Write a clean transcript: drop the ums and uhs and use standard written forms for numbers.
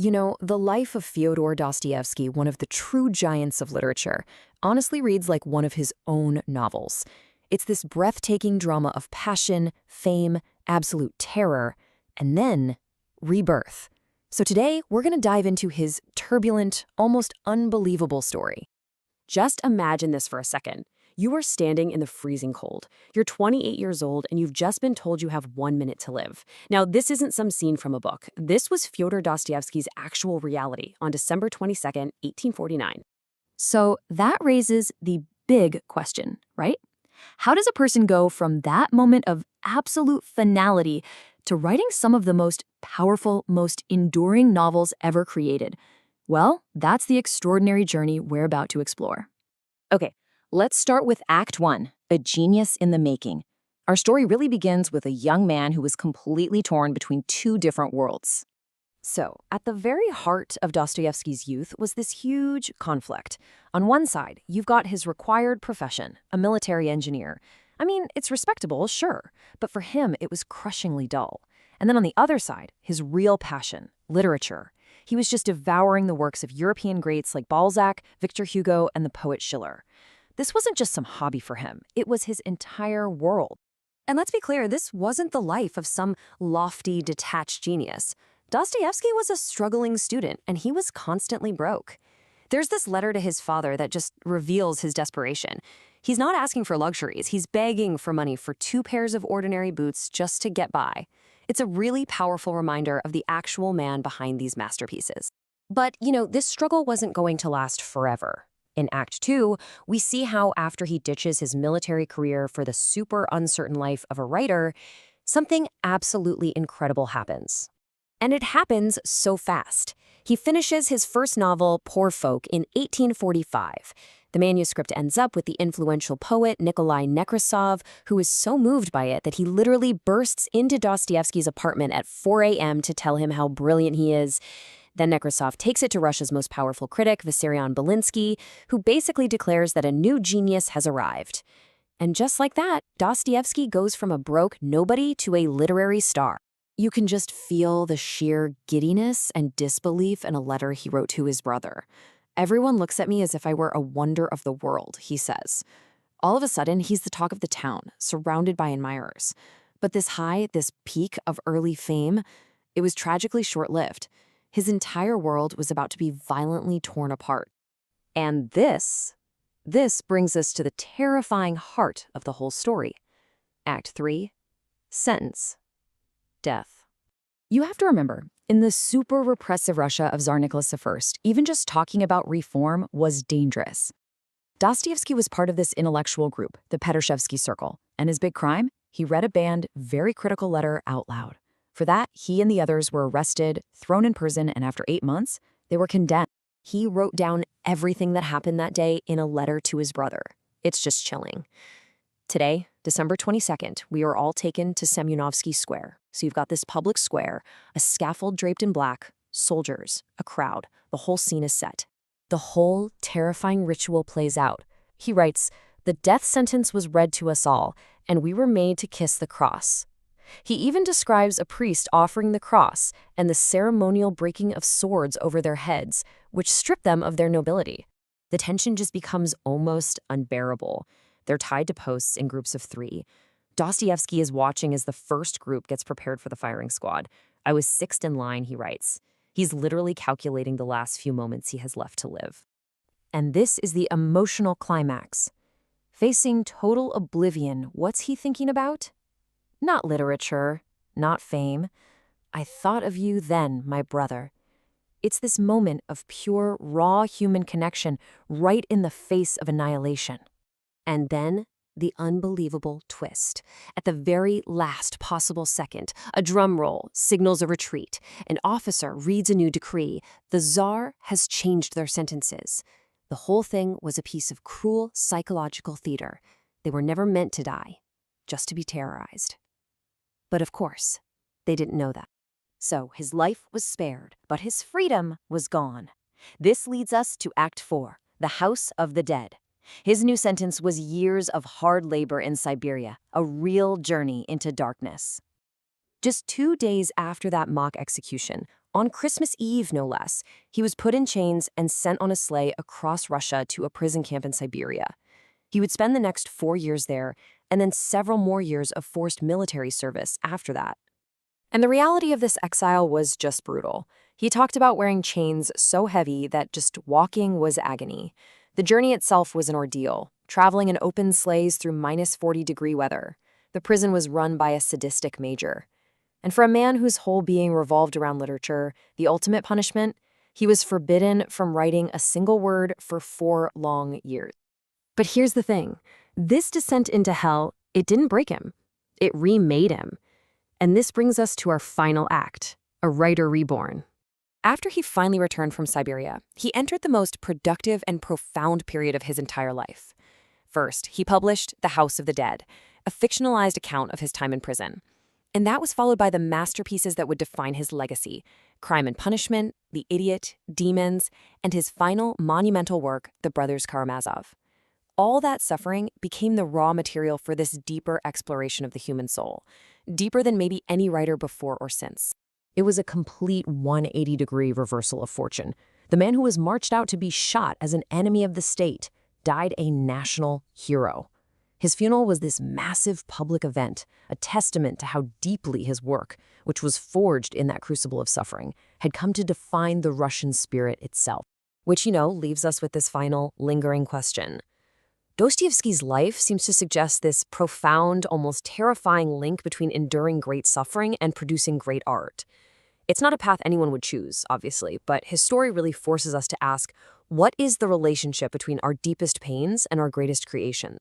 You know, the life of Fyodor Dostoevsky, one of the true giants of literature, honestly reads like one of his own novels. It's this breathtaking drama of passion, fame, absolute terror, and then rebirth. So today, we're going to dive into his turbulent, almost unbelievable story. Just imagine this for a second. You are standing in the freezing cold. You're 28 years old and you've just been told you have 1 minute to live. Now, this isn't some scene from a book. This was Fyodor Dostoevsky's actual reality on December 22nd, 1849. So that raises the big question, right? How does a person go from that moment of absolute finality to writing some of the most powerful, most enduring novels ever created? Well, that's the extraordinary journey we're about to explore. Okay. Let's start with Act 1, A Genius in the Making. Our story really begins with a young man who was completely torn between two different worlds. So, at the very heart of Dostoevsky's youth was this huge conflict. On one side, you've got his required profession, a military engineer. I mean, it's respectable, sure, but for him, it was crushingly dull. And then on the other side, his real passion, literature. He was just devouring the works of European greats like Balzac, Victor Hugo, and the poet Schiller. This wasn't just some hobby for him. It was his entire world. And let's be clear, this wasn't the life of some lofty, detached genius. Dostoevsky was a struggling student, and he was constantly broke. There's this letter to his father that just reveals his desperation. He's not asking for luxuries. He's begging for money for 2 pairs of ordinary boots just to get by. It's a really powerful reminder of the actual man behind these masterpieces. But, this struggle wasn't going to last forever. In Act 2, we see how after he ditches his military career for the super uncertain life of a writer, something absolutely incredible happens. And it happens so fast. He finishes his first novel, Poor Folk, in 1845. The manuscript ends up with the influential poet Nikolai Nekrasov, who is so moved by it that he literally bursts into Dostoevsky's apartment at 4 a.m. to tell him how brilliant he is. Then Nekrasov takes it to Russia's most powerful critic, Vissarion Belinsky, who basically declares that a new genius has arrived. And just like that, Dostoevsky goes from a broke nobody to a literary star. You can just feel the sheer giddiness and disbelief in a letter he wrote to his brother. "Everyone looks at me as if I were a wonder of the world," he says. All of a sudden, he's the talk of the town, surrounded by admirers. But this high, this peak of early fame, it was tragically short-lived. His entire world was about to be violently torn apart. And this brings us to the terrifying heart of the whole story. Act 3, Sentence. Death. You have to remember, in the super repressive Russia of Tsar Nicholas I, even just talking about reform was dangerous. Dostoevsky was part of this intellectual group, the Petrashevsky Circle, and his big crime? He read a banned, very critical letter out loud. For that, he and the others were arrested, thrown in prison, and after 8 months, they were condemned. He wrote down everything that happened that day in a letter to his brother. It's just chilling. Today, December 22nd, we are all taken to Semyonovsky Square. So you've got this public square, a scaffold draped in black, soldiers, a crowd. The whole scene is set. The whole terrifying ritual plays out. He writes, "The death sentence was read to us all, and we were made to kiss the cross." He even describes a priest offering the cross and the ceremonial breaking of swords over their heads, which strip them of their nobility. The tension just becomes almost unbearable. They're tied to posts in groups of 3. Dostoevsky is watching as the first group gets prepared for the firing squad. "I was 6th in line," he writes. He's literally calculating the last few moments he has left to live. And this is the emotional climax. Facing total oblivion, what's he thinking about? Not literature, not fame. "I thought of you then, my brother." It's this moment of pure, raw human connection right in the face of annihilation. And then the unbelievable twist. At the very last possible second, a drum roll signals a retreat. An officer reads a new decree. The Tsar has changed their sentences. The whole thing was a piece of cruel psychological theater. They were never meant to die, just to be terrorized. But of course, they didn't know that. So his life was spared, but his freedom was gone. This leads us to Act 4, The House of the Dead. His new sentence was years of hard labor in Siberia, a real journey into darkness. Just 2 days after that mock execution, On Christmas Eve, no less, he was put in chains and sent on a sleigh across Russia to a prison camp in Siberia. He would spend the next 4 years there, and then several more years of forced military service after that. And the reality of this exile was just brutal. He talked about wearing chains so heavy that just walking was agony. The journey itself was an ordeal, traveling in open sleighs through -40-degree weather. The prison was run by a sadistic major. And for a man whose whole being revolved around literature, the ultimate punishment, he was forbidden from writing a single word for 4 long years. But here's the thing. This descent into hell, it didn't break him. It remade him. And this brings us to our final act, a writer reborn. After he finally returned from Siberia, he entered the most productive and profound period of his entire life. First, he published The House of the Dead, a fictionalized account of his time in prison. And that was followed by the masterpieces that would define his legacy: Crime and Punishment, The Idiot, Demons, and his final monumental work, The Brothers Karamazov. All that suffering became the raw material for this deeper exploration of the human soul, deeper than maybe any writer before or since. It was a complete 180-degree reversal of fortune. The man who was marched out to be shot as an enemy of the state died a national hero. His funeral was this massive public event, a testament to how deeply his work, which was forged in that crucible of suffering, had come to define the Russian spirit itself. Which, leaves us with this final, lingering question. Dostoevsky's life seems to suggest this profound, almost terrifying link between enduring great suffering and producing great art. It's not a path anyone would choose, obviously, but his story really forces us to ask, what is the relationship between our deepest pains and our greatest creations?